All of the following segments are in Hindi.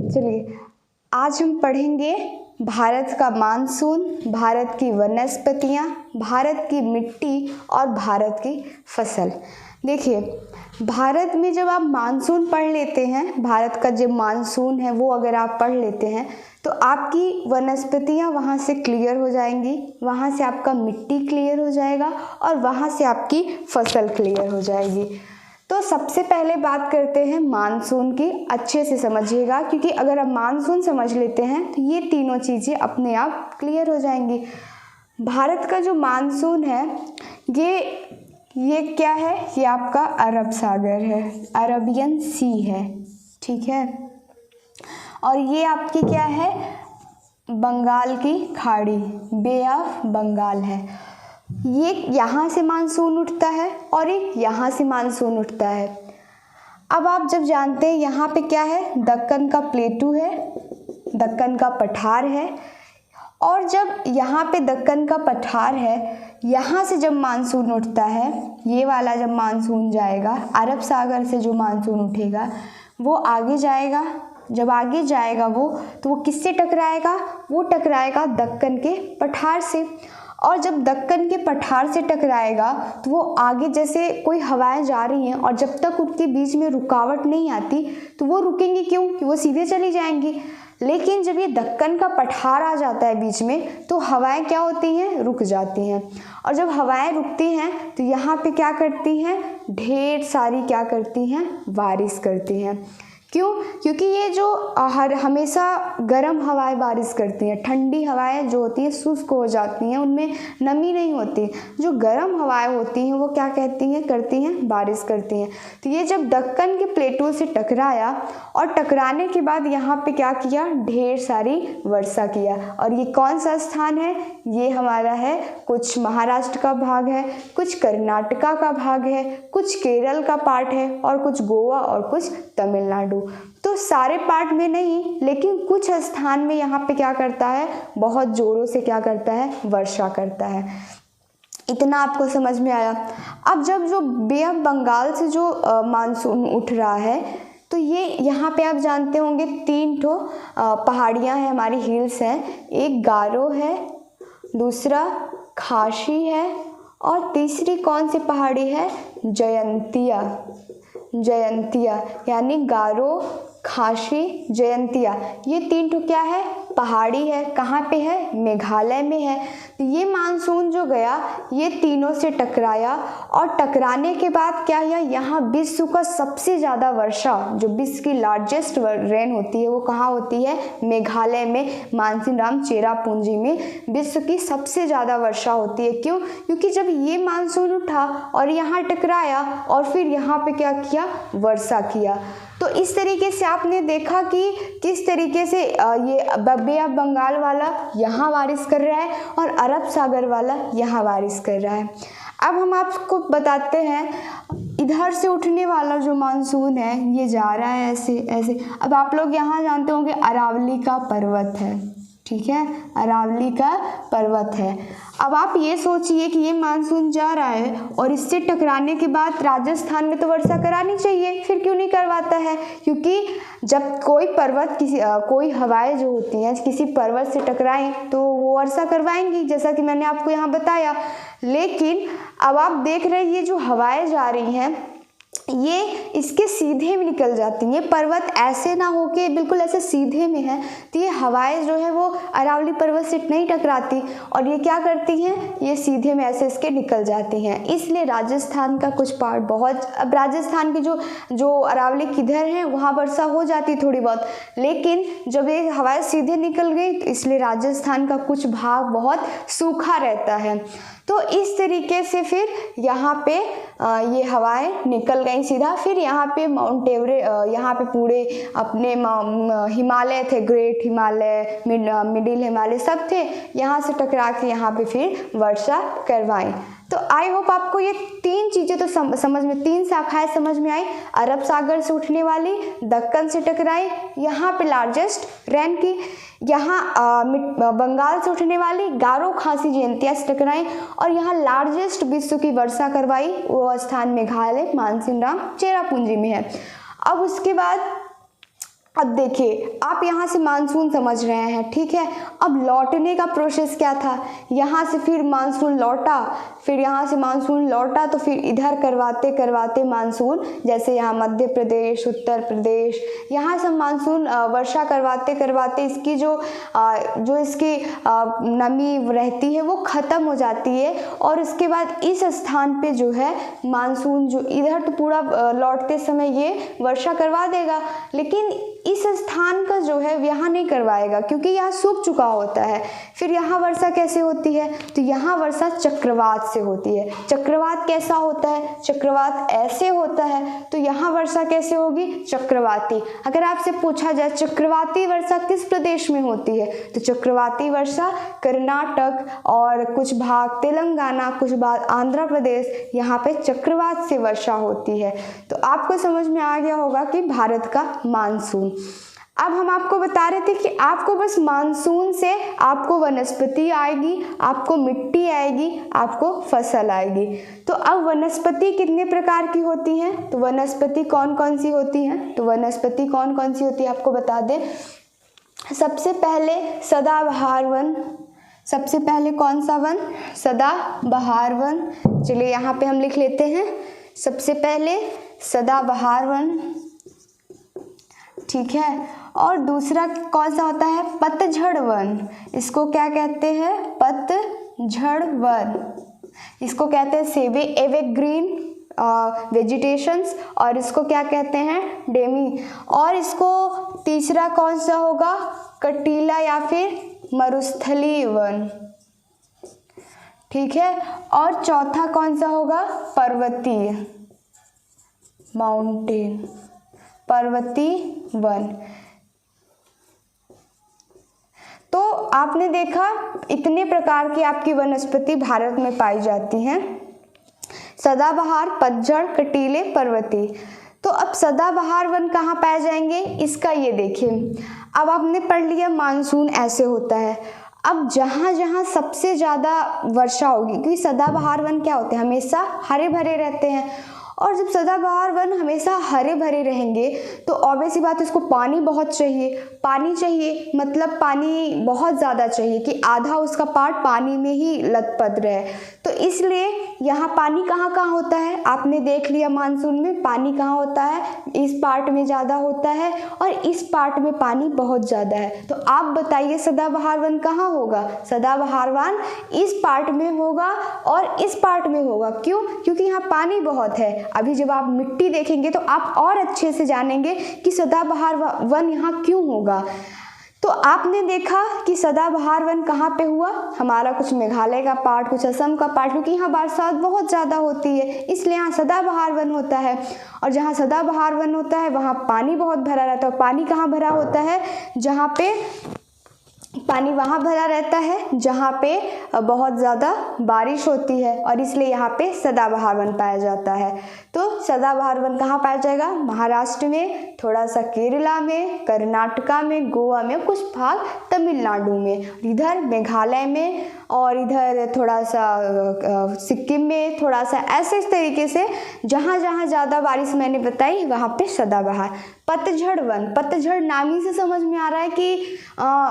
चलिए आज हम पढ़ेंगे भारत का मानसून, भारत की वनस्पतियाँ, भारत की मिट्टी और भारत की फसल। देखिए, भारत में जब आप मानसून पढ़ लेते हैं, भारत का जो मानसून है वो अगर आप पढ़ लेते हैं तो आपकी वनस्पतियाँ वहाँ से क्लियर हो जाएंगी, वहाँ से आपका मिट्टी क्लियर हो जाएगा और वहाँ से आपकी फसल क्लियर हो जाएगी। तो सबसे पहले बात करते हैं मानसून की। अच्छे से समझिएगा, क्योंकि अगर आप मानसून समझ लेते हैं तो ये तीनों चीज़ें अपने आप क्लियर हो जाएंगी। भारत का जो मानसून है ये क्या है? ये आपका अरब सागर है, अरबियन सी है, ठीक है। और ये आपकी क्या है? बंगाल की खाड़ी, बे ऑफ बंगाल है। ये यहाँ से मानसून उठता है और एक यहाँ से मानसून उठता है। अब आप जब जानते हैं यहाँ पे क्या है, दक्कन का प्लेटू है, दक्कन का पठार है, और जब यहाँ पे दक्कन का पठार है, यहाँ से जब मानसून उठता है, ये वाला जब मानसून जाएगा, अरब सागर से जो मानसून उठेगा वो आगे जाएगा। जब आगे जाएगा तो वो किससे टकराएगा? वो टकराएगा दक्कन के पठार से। और जब दक्कन के पठार से टकराएगा तो वो आगे, जैसे कोई हवाएं जा रही हैं और जब तक उनके बीच में रुकावट नहीं आती तो वो रुकेंगी क्यों? कि वो सीधे चली जाएंगी। लेकिन जब ये दक्कन का पठार आ जाता है बीच में तो हवाएं क्या होती हैं? रुक जाती हैं। और जब हवाएं रुकती हैं तो यहाँ पे क्या करती हैं? ढेर सारी क्या करती हैं? बारिश करती हैं। क्यों? क्योंकि ये जो हमेशा गर्म हवाएं बारिश करती हैं, ठंडी हवाएं जो होती हैं शुष्क हो जाती हैं, उनमें नमी नहीं होती। जो गर्म हवाएं होती हैं वो क्या करती हैं? बारिश करती हैं। तो ये जब दक्कन के प्लेटों से टकराया और टकराने के बाद यहाँ पे क्या किया? ढेर सारी वर्षा किया। और ये कौन सा स्थान है? ये हमारा है, कुछ महाराष्ट्र का भाग है, कुछ कर्नाटका का भाग है, कुछ केरल का पार्ट है और कुछ गोवा और कुछ तमिलनाडु। तो सारे पार्ट में नहीं, लेकिन कुछ स्थान में यहाँ पे क्या करता है? बहुत जोरों से क्या करता है? वर्षा करता है। इतना आपको समझ में आया। अब जब जो बे ऑफ बंगाल से जो मानसून उठ रहा है तो ये यहाँ पे आप जानते होंगे 3 ठो पहाड़ियाँ हैं, हमारी हिल्स हैं। एक गारो है, दूसरा खासी है और तीसरी कौन सी पहाड़ी है? जयंतिया। जयंतिया यानी गारो, खासी, जयंतिया, ये 3 ठो क्या है? पहाड़ी है। कहाँ पे है? मेघालय में है। तो ये मानसून जो गया ये तीनों से टकराया और टकराने के बाद क्या हुआ? यहाँ विश्व का सबसे ज़्यादा वर्षा, जो विश्व की लार्जेस्ट रेन होती है वो कहाँ होती है? मेघालय में, मानसीनराम चेरापूंजी में विश्व की सबसे ज़्यादा वर्षा होती है। क्यों? क्योंकि जब ये मानसून उठा और यहाँ टकराया और फिर यहाँ पे क्या किया? वर्षा किया। तो इस तरीके से आपने देखा कि किस तरीके से ये बे ऑफ बंगाल वाला यहाँ बारिश कर रहा है और अरब सागर वाला यहाँ बारिश कर रहा है। अब हम आपको बताते हैं, इधर से उठने वाला जो मानसून है ये जा रहा है ऐसे ऐसे। अब आप लोग यहाँ जानते होंगे अरावली का पर्वत है, ठीक है, अरावली का पर्वत है। अब आप ये सोचिए कि ये मानसून जा रहा है और इससे टकराने के बाद राजस्थान में तो वर्षा करानी चाहिए, फिर क्यों नहीं करवाता है? क्योंकि जब कोई पर्वत कोई हवाएं जो होती हैं किसी पर्वत से टकराएं तो वो वर्षा करवाएंगी, जैसा कि मैंने आपको यहाँ बताया। लेकिन अब आप देख रहे हैं ये जो हवाएं जा रही हैं ये इसके सीधे में निकल जाती हैं। ये पर्वत ऐसे ना होके बिल्कुल ऐसे सीधे में है, तो ये हवाएं जो है वो अरावली पर्वत से नहीं टकराती और ये क्या करती हैं? ये सीधे में ऐसे इसके निकल जाती हैं। इसलिए राजस्थान का कुछ पार्ट बहुत, अब राजस्थान की जो अरावली किधर है वहाँ वर्षा हो जाती थोड़ी बहुत, लेकिन जब ये हवाएं सीधे निकल गई इसलिए राजस्थान का कुछ भाग बहुत सूखा रहता है। तो इस तरीके से फिर यहाँ पे ये हवाएं निकल गई सीधा। फिर यहाँ पे माउंट एवरेस्ट, यहाँ पे पूरे अपने हिमालय थे, ग्रेट हिमालय, मिडिल हिमालय सब थे, यहाँ से टकरा के यहाँ पे फिर वर्षा करवाई। तो आई होप आपको ये 3 चीज़ें तो समझ में, 3 शाखाएं समझ में आई। अरब सागर से उठने वाली, दक्कन से टकराई, यहाँ पे लार्जेस्ट रेन की, यहाँ बंगाल से उठने वाली गारो, खासी, जयंतिया से टकराई और यहाँ लार्जेस्ट विश्व की वर्षा करवाई, वो स्थान मेघालय मानसीनराम चेरापूंजी में है। अब उसके बाद अब देखिए, आप यहाँ से मानसून समझ रहे हैं, ठीक है। अब लौटने का प्रोसेस क्या था, यहाँ से फिर मानसून लौटा, फिर यहाँ से मानसून लौटा तो फिर इधर करवाते करवाते मानसून, जैसे यहाँ मध्य प्रदेश, उत्तर प्रदेश, यहाँ सब मानसून वर्षा करवाते करवाते इसकी जो इसकी नमी रहती है वो ख़त्म हो जाती है। और उसके बाद इस स्थान पे जो है मानसून जो इधर तो पूरा लौटते समय ये वर्षा करवा देगा, लेकिन इस स्थान का जो है यहाँ नहीं करवाएगा क्योंकि यहाँ सूख चुका होता है। फिर यहाँ वर्षा कैसे होती है, तो यहाँ वर्षा चक्रवात से होती है। चक्रवात कैसा होता है, चक्रवात ऐसे होता है, तो यहाँ वर्षा कैसे होगी, चक्रवाती। अगर आपसे पूछा जाए चक्रवाती वर्षा किस प्रदेश में होती है, तो चक्रवाती वर्षा कर्नाटक और कुछ भाग तेलंगाना, कुछ भाग आंध्र प्रदेश, यहाँ पे चक्रवात से वर्षा होती है। तो आपको समझ में आ गया होगा कि भारत का मानसून। अब हम आपको बता रहे थे कि आपको बस मानसून से आपको वनस्पति आएगी, आपको मिट्टी आएगी, आपको फसल आएगी। तो अब वनस्पति कितने प्रकार की होती हैं, तो वनस्पति कौन कौन सी होती हैं, तो वनस्पति कौन कौन सी होती है आपको बता दें। सबसे पहले सदाबहार वन, सबसे पहले कौन सा वन, सदाबहार वन। चलिए यहाँ पे हम लिख लेते हैं, सबसे पहले सदाबहार वन, ठीक है। और दूसरा कौन सा होता है, पतझड़ वन। इसको क्या कहते हैं, पतझड़ वन। इसको कहते हैं सेवे एवरग्रीन वेजिटेशंस, और इसको क्या कहते हैं, डेमी। और इसको तीसरा कौन सा होगा, कटीला या फिर मरुस्थलीय वन, ठीक है। और चौथा कौन सा होगा, पर्वतीय, माउंटेन, पर्वतीय वन। तो आपने देखा इतने प्रकार की आपकी वनस्पति भारत में पाई जाती हैं, सदाबहार, पतझड़, कटीले, पर्वतीय। तो अब सदाबहार वन कहाँ पाए जाएंगे, इसका ये देखिए। अब आपने पढ़ लिया मानसून ऐसे होता है। अब जहाँ जहाँ सबसे ज़्यादा वर्षा होगी, क्योंकि सदाबहार वन क्या होते हैं, हमेशा हरे भरे रहते हैं, और जब सदाबहार वन हमेशा हरे भरे रहेंगे तो ऑब्वियस सी बात है उसको पानी बहुत चाहिए। पानी चाहिए मतलब पानी बहुत ज़्यादा चाहिए कि आधा उसका पार्ट पानी में ही लथपथ रहे। तो इसलिए यहाँ पानी कहाँ कहाँ होता है, आपने देख लिया मानसून में पानी कहाँ होता है, इस पार्ट में ज़्यादा होता है और इस पार्ट में पानी बहुत ज़्यादा है। तो आप बताइए सदाबहार वन कहाँ होगा, सदाबहार वन इस पार्ट में होगा और इस पार्ट में होगा। क्यों, क्योंकि यहाँ पानी बहुत है। अभी जब आप मिट्टी देखेंगे तो आप और अच्छे से जानेंगे कि सदाबहार वन यहाँ क्यों होगा। तो आपने देखा कि सदाबहार वन कहाँ पे हुआ, हमारा कुछ मेघालय का पार्ट, कुछ असम का पार्ट, क्योंकि यहाँ बरसात बहुत ज़्यादा होती है इसलिए यहाँ सदाबहार वन होता है। और जहाँ सदाबहार वन होता है वहाँ पानी बहुत भरा रहता है। पानी कहाँ भरा होता है, जहाँ पे पानी वहाँ भरा रहता है जहाँ पे बहुत ज़्यादा बारिश होती है, और इसलिए यहाँ पे सदाबहार वन पाया जाता है। तो सदाबहार वन कहाँ पाया जाएगा, महाराष्ट्र में, थोड़ा सा केरला में, कर्नाटका में, गोवा में, कुछ भाग तमिलनाडु में, इधर मेघालय में, और इधर थोड़ा सा सिक्किम में, थोड़ा सा ऐसे इस तरीके से जहाँ जहाँ ज़्यादा बारिश मैंने बताई वहाँ पे सदाबहार। पतझड़ वन, पतझड़ नाम ही से समझ में आ रहा है कि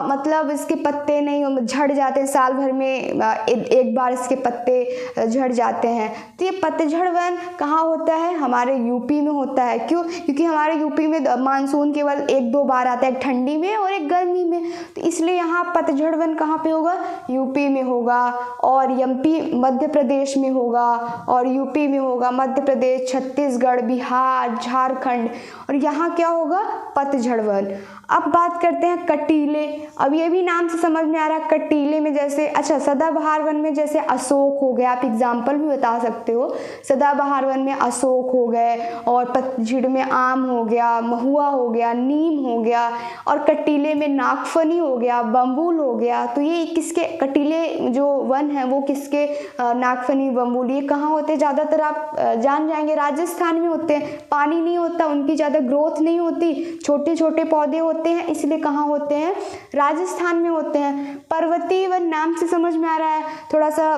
मतलब इसके पत्ते नहीं झड़ जाते हैं, साल भर में एक बार इसके पत्ते झड़ जाते हैं। तो ये पतझड़ वन कहाँ होता है, हमारे यूपी में होता है। क्यों, क्योंकि हमारे यूपी में मानसून केवल एक दो बार आता है, एक ठंडी में और एक गर्मी में, तो इसलिए यहाँ पतझड़ वन कहाँ पे होगा, यूपी में होगा, और एमपी मध्य प्रदेश में होगा, और यूपी में होगा, मध्य प्रदेश, छत्तीसगढ़, बिहार, झारखंड, और यहाँ क्या होगा, पतझड़ वन। अब बात करते हैं कटीले। अब ये भी नाम से समझ में आ रहा है, कटीले में जैसे, अच्छा सदाबहार वन में जैसे अशोक हो गया, आप एग्जाम्पल भी बता सकते हो, सदाबहार वन में अशोक हो गए, और पतझड़ में आम हो गया, महुआ हो गया, नीम हो गया, और कटीले में नागफनी हो गया, बम्बूल हो गया। तो ये किसके, कटीले जो वन है वो किसके, नागफनी, बम्बूल, ये कहाँ होते हैं ज़्यादातर, आप जान जाएंगे राजस्थान में होते हैं। पानी नहीं होता, उनकी ज़्यादा ग्रोथ नहीं होती, छोटे छोटे पौधे होते हैं, इसलिए कहाँ होते हैं, राजस्थान में होते हैं। पर्वतीय वन नाम से समझ में आ रहा है, थोड़ा सा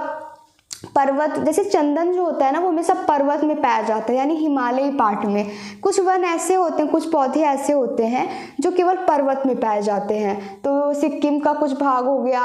पर्वत, जैसे चंदन जो होता है ना वो हमेशा पर्वत में पाया जाता है, यानी हिमालयी पार्ट में। कुछ वन ऐसे होते हैं, कुछ पौधे ऐसे होते हैं जो केवल पर्वत में पाए जाते हैं। तो सिक्किम का कुछ भाग हो गया,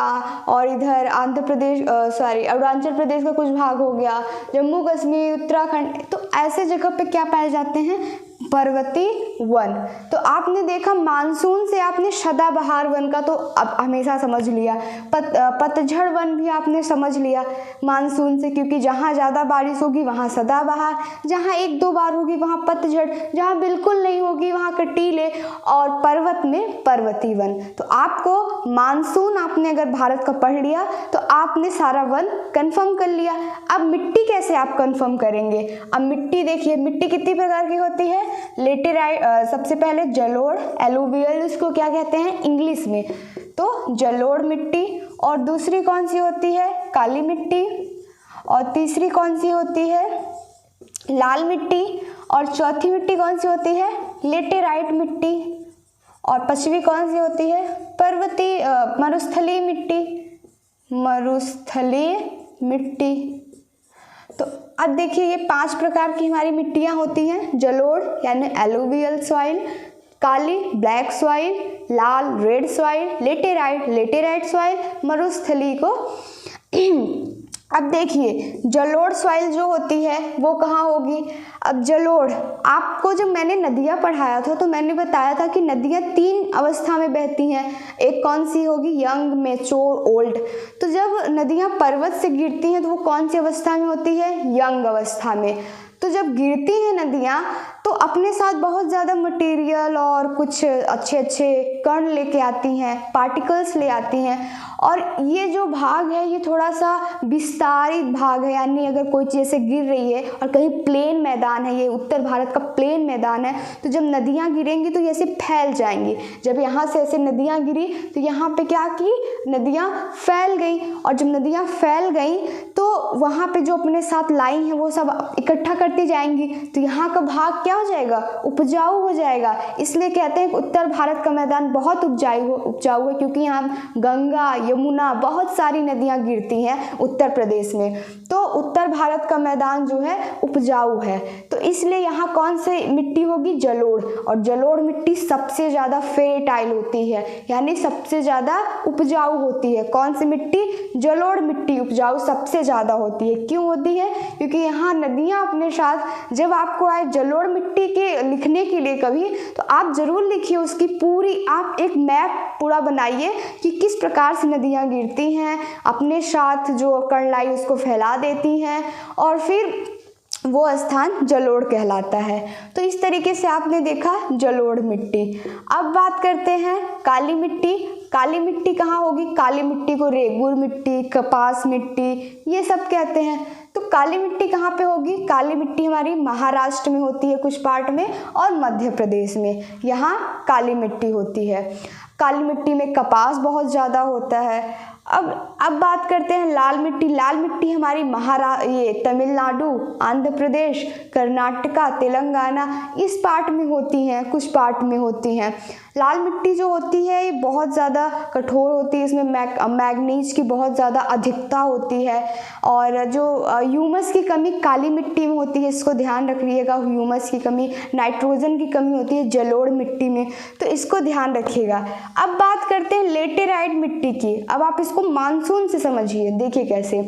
और इधर आंध्र प्रदेश अरुणाचल प्रदेश का कुछ भाग हो गया, जम्मू कश्मीर, उत्तराखंड, तो ऐसे जगह पे क्या पाए जाते हैं, पर्वतीय वन। तो आपने देखा मानसून से आपने सदाबहार वन का तो अब हमेशा समझ लिया, पतझड़ वन भी आपने समझ लिया मानसून से, क्योंकि जहाँ ज़्यादा बारिश होगी वहाँ सदाबहार, जहाँ 1-2 बार होगी वहाँ पतझड़, जहाँ बिल्कुल नहीं होगी वहाँ कटीले, और पर्वत में पर्वतीय वन। तो आपको मानसून आपने अगर भारत का पढ़ लिया तो आपने सारा वन कंफर्म कर लिया। अब मिट्टी कैसे आप कंफर्म करेंगे? अब मिट्टी देखिए, मिट्टी कितनी प्रकार की होती है, लेटेराइट, सबसे पहले जलोढ़, एलुवियल इसको क्या कहते हैं इंग्लिश में, तो जलोढ़ मिट्टी, और दूसरी कौन सी होती है, काली मिट्टी, और तीसरी कौन सी होती है, लाल मिट्टी, और चौथी मिट्टी कौन सी होती है, लेटेराइट मिट्टी, और पांचवी कौन सी होती है, पर्वतीय मरुस्थलीय मिट्टी, मरुस्थलीय मिट्टी। तो अब देखिए ये 5 प्रकार की हमारी मिट्टियाँ होती हैं, जलोढ़ यानी एलुवियल सॉइल, काली ब्लैक सॉइल, लाल रेड सॉइल, लेटेराइट सॉइल, मरुस्थलीय को। अब देखिए जलोढ़ सॉइल जो होती है वो कहाँ होगी? अब जलोढ़, आपको जब मैंने नदियाँ पढ़ाया था तो मैंने बताया था कि नदियाँ 3 अवस्था में बहती हैं, एक कौन सी होगी, यंग, मैच्योर, ओल्ड। तो जब नदियाँ पर्वत से गिरती हैं तो वो कौन सी अवस्था में होती है, यंग अवस्था में। तो जब गिरती हैं नदियाँ तो अपने साथ बहुत ज़्यादा मटेरियल और कुछ अच्छे अच्छे कण लेके आती हैं, पार्टिकल्स ले आती हैं, और ये जो भाग है ये थोड़ा सा विस्तारित भाग है, यानी अगर कोई चीज़ से गिर रही है और कहीं प्लेन मैदान है, ये उत्तर भारत का प्लेन मैदान है, तो जब नदियाँ गिरेंगी तो ये ऐसे फैल जाएंगी। जब यहाँ से ऐसे नदियाँ गिरी तो यहाँ पे क्या की, नदियाँ फैल गई, और जब नदियाँ फैल गई तो वहाँ पे जो अपने साथ लाई हैं वो सब इकट्ठा करती जाएंगी, तो यहाँ का भाग क्या हो जाएगा, उपजाऊ हो जाएगा। इसलिए कहते हैं कि उत्तर भारत का मैदान बहुत उपजाऊ है, क्योंकि यहाँ गंगा, यमुना, बहुत सारी नदियाँ गिरती हैं उत्तर प्रदेश में, तो उत्तर भारत का मैदान जो है उपजाऊ है। तो इसलिए यहाँ कौन सी मिट्टी होगी, जलोढ़, और जलोढ़ मिट्टी सबसे ज़्यादा फेर्टाइल होती है, यानी सबसे ज़्यादा उपजाऊ होती है। कौन सी मिट्टी, जलोढ़ मिट्टी उपजाऊ सबसे ज़्यादा होती है। क्यों होती है? क्योंकि यहाँ नदियाँ अपने साथ, जब आपको आए जलोढ़ मिट्टी के लिखने के लिए कभी, तो आप जरूर लिखिए उसकी पूरी, आप एक मैप पूरा बनाइए कि किस प्रकार से नदियाँ गिरती हैं, अपने साथ जो कण लाई उसको फैला देती हैं, और फिर वो स्थान जलोढ़ कहलाता है। तो इस तरीके से आपने देखा जलोढ़ मिट्टी। अब बात करते हैं काली मिट्टी। काली मिट्टी कहाँ होगी? काली मिट्टी को रेगुर मिट्टी, कपास मिट्टी, ये सब कहते हैं। तो काली मिट्टी कहाँ पे होगी? काली मिट्टी हमारी महाराष्ट्र में होती है कुछ पार्ट में, और मध्य प्रदेश में, यहाँ काली मिट्टी होती है। काली मिट्टी में कपास बहुत ज़्यादा होता है। अब बात करते हैं लाल मिट्टी। लाल मिट्टी हमारी ये तमिलनाडु, आंध्र प्रदेश, कर्नाटका, तेलंगाना, इस पार्ट में होती हैं, कुछ पार्ट में होती हैं। लाल मिट्टी जो होती है ये बहुत ज़्यादा कठोर होती है, इसमें मैग्नीज की बहुत ज़्यादा अधिकता होती है, और जो ह्यूमस की कमी काली मिट्टी में होती है, इसको ध्यान रखिएगा, ह्यूमस की कमी, नाइट्रोजन की कमी होती है जलोढ़ मिट्टी में, तो इसको ध्यान रखिएगा। अब बात करते हैं लेटेराइट मिट्टी की। अब आप इसको मानसून से समझिए, देखिए कैसे।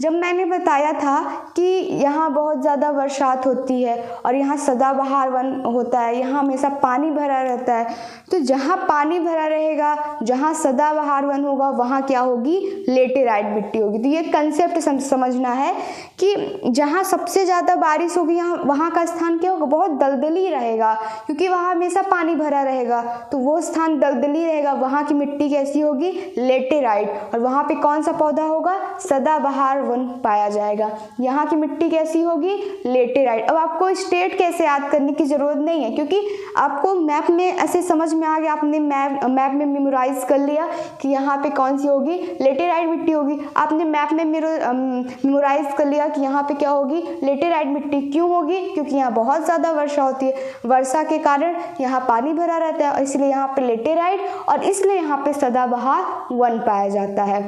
जब मैंने बताया था कि यहाँ बहुत ज़्यादा बरसात होती है और यहाँ सदाबहार वन होता है, यहाँ हमेशा पानी भरा रहता है, तो जहाँ पानी भरा रहेगा, जहाँ सदाबहार वन होगा, वहाँ क्या होगी? लेटेराइट मिट्टी होगी। तो ये कंसेप्ट समझना है कि जहाँ सबसे ज़्यादा बारिश होगी यहाँ, वहाँ का स्थान क्या होगा? बहुत दलदली रहेगा, क्योंकि वहाँ हमेशा पानी भरा रहेगा, तो वो स्थान दलदली रहेगा, वहाँ की मिट्टी कैसी होगी? लेटेराइट। और वहाँ पे कौन सा पौधा होगा? सदाबहार वन पाया जाएगा। यहाँ की मिट्टी कैसी होगी? लेटेराइट। अब आपको स्टेट कैसे याद करने की जरूरत नहीं है, क्योंकि आपको मैप में ऐसे समझ में आ गया, आपने मैप में मेमोराइज कर लिया कि यहाँ पे कौन सी होगी? लेटेराइट मिट्टी होगी। आपने मैप में मेमोराइज कर लिया कि यहाँ पे क्या होगी? लेटेराइट मिट्टी। क्यों होगी? क्योंकि यहाँ बहुत ज़्यादा वर्षा होती है, वर्षा के कारण यहाँ पानी भरा रहता है, इसलिए यहाँ पे लेटेराइट, और इसलिए यहाँ पे सदाबहार वन पाया जाता है।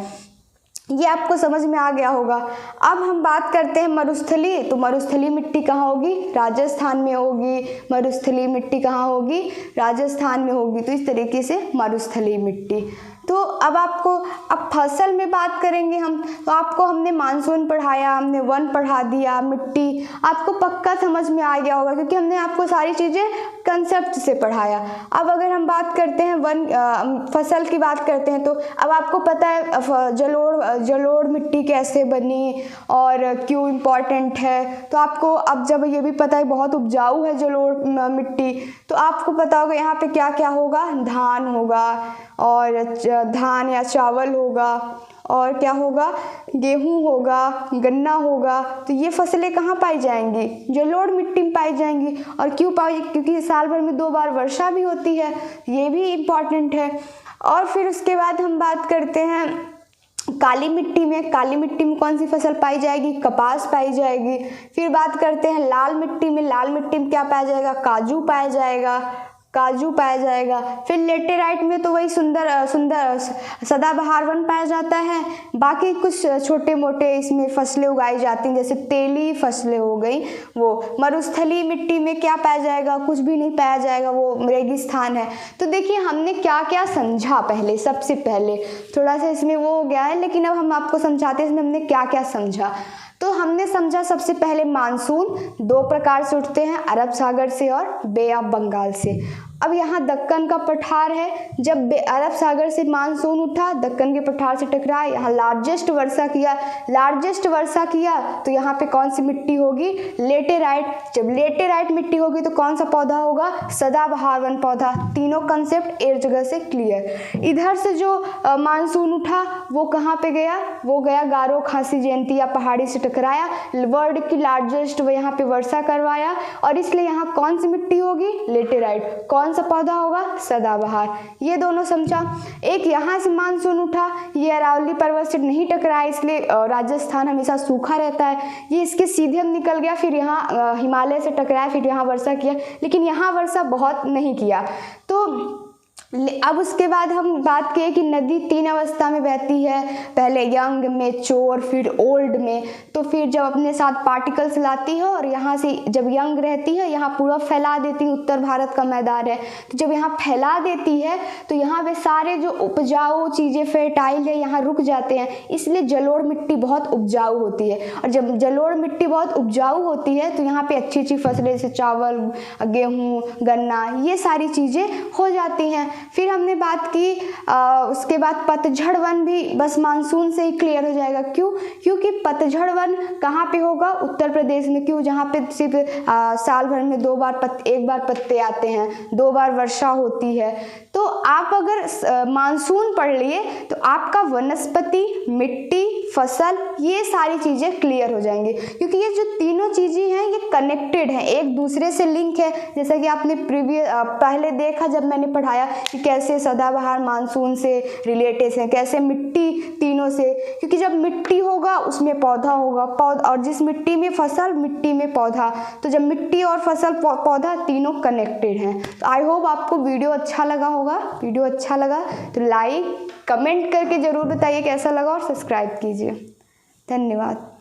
ये आपको समझ में आ गया होगा। अब हम बात करते हैं मरुस्थलीय। तो मरुस्थलीय मिट्टी कहाँ होगी? राजस्थान में होगी। मरुस्थलीय मिट्टी कहाँ होगी? राजस्थान में होगी। तो इस तरीके से मरुस्थलीय मिट्टी। तो अब फसल में बात करेंगे हम। तो आपको हमने मानसून पढ़ाया, हमने वन पढ़ा दिया, मिट्टी आपको पक्का समझ में आ गया होगा, क्योंकि हमने आपको सारी चीज़ें कंसेप्ट से पढ़ाया। अब अगर हम बात करते हैं फसल की बात करते हैं, तो अब आपको पता है जलोढ़ मिट्टी कैसे बनी और क्यों इम्पॉर्टेंट है। तो आपको अब जब ये भी पता है बहुत उपजाऊ है जलोढ़ मिट्टी, तो आपको पता होगा यहाँ पे क्या क्या होगा? धान होगा, और धान या चावल होगा, और क्या होगा? गेहूं होगा, गन्ना होगा। तो ये फसलें कहाँ पाई जाएंगी? जलोढ़ मिट्टी में पाई जाएंगी। और क्यों पाई? क्योंकि साल भर में 2 बार वर्षा भी होती है, ये भी इम्पॉर्टेंट है। और फिर उसके बाद हम बात करते हैं काली मिट्टी में। काली मिट्टी में कौन सी फसल पाई जाएगी? कपास पाई जाएगी। फिर बात करते हैं लाल मिट्टी में। लाल मिट्टी में क्या पाया जाएगा? काजू पाया जाएगा, काजू पाया जाएगा। फिर लेटेराइट में तो वही सुंदर सदाबहार वन पाया जाता है। बाकी कुछ छोटे मोटे इसमें फसलें उगाई जाती हैं, जैसे तेली फसलें हो गई वो। मरुस्थलीय मिट्टी में क्या पाया जाएगा? कुछ भी नहीं पाया जाएगा, वो रेगिस्तान है। तो देखिए हमने क्या क्या समझा पहले। सबसे पहले थोड़ा सा इसमें वो हो गया है, लेकिन अब हम आपको समझाते हैं इसमें हमने क्या क्या समझा। तो हमने समझा सबसे पहले मानसून 2 प्रकार से उठते हैं, अरब सागर से और बे ऑफ बंगाल से। अब यहाँ दक्कन का पठार है। जब अरब सागर से मानसून उठा, दक्कन के पठार से टकराया, यहाँ लार्जेस्ट वर्षा किया तो यहाँ पे कौन सी मिट्टी होगी? लेटेराइट। जब लेटेराइट मिट्टी होगी तो कौन सा पौधा होगा? सदाबहार वन पौधा। तीनों कंसेप्ट एक जगह से क्लियर। इधर से जो मानसून उठा वो कहाँ पे गया? वो गया गारो खासी जयंतिया पहाड़ी से टकराया, वर्ल्ड की लार्जेस्ट यहाँ पे वर्षा करवाया, और इसलिए यहाँ कौन सी मिट्टी होगी? लेटेराइट। कौन सा पौधा होगा? सदाबहार। ये दोनों समझा। एक यहाँ से मानसून उठा, ये अरावली पर्वत से नहीं टकराया, इसलिए राजस्थान हमेशा सूखा रहता है। ये इसके सीधे निकल गया, फिर यहाँ हिमालय से टकराया, फिर यहाँ वर्षा किया, लेकिन यहाँ वर्षा बहुत नहीं किया। तो अब उसके बाद हम बात किए कि नदी 3 अवस्था में बहती है, पहले यंग, मैच्योर, फिर ओल्ड में। तो फिर जब अपने साथ पार्टिकल्स लाती है और यहाँ से जब यंग रहती है, यहाँ पूरा फैला देती है, उत्तर भारत का मैदान है, तो जब यहाँ फैला देती है तो यहाँ पे सारे जो उपजाऊ चीज़ें फर्टाइल है यहाँ रुक जाते हैं, इसलिए जलोढ़ मिट्टी बहुत उपजाऊ होती है। और जब जलोढ़ मिट्टी बहुत उपजाऊ होती है तो यहाँ पे अच्छी अच्छी फसलें जैसे चावल, गेहूँ, गन्ना, ये सारी चीज़ें हो जाती हैं। फिर हमने बात की उसके बाद पतझड़ वन भी बस मानसून से ही क्लियर हो जाएगा। क्यों? क्योंकि पतझड़ वन कहाँ पे होगा? उत्तर प्रदेश में। क्यों? जहाँ पे सिर्फ साल भर में 2 बार एक बार पत्ते आते हैं, 2 बार वर्षा होती है। तो आप अगर मानसून पढ़ लिए तो आपका वनस्पति, मिट्टी, फसल, ये सारी चीज़ें क्लियर हो जाएंगी, क्योंकि ये जो तीनों चीज़ें हैं ये कनेक्टेड हैं, एक दूसरे से लिंक है। जैसा कि आपने पहले देखा जब मैंने पढ़ाया कि कैसे सदाबहार मानसून से रिलेटेड है, कैसे मिट्टी तीनों से, क्योंकि जब मिट्टी होगा उसमें पौधा होगा, और जिस मिट्टी में फसल, मिट्टी में पौधा, तो जब मिट्टी और फसल पौधा तीनों कनेक्टेड हैं। तो आई होप आपको वीडियो अच्छा लगा होगा। वीडियो अच्छा लगा तो लाइक, कमेंट करके ज़रूर बताइए कैसा लगा, और सब्सक्राइब कीजिए। धन्यवाद।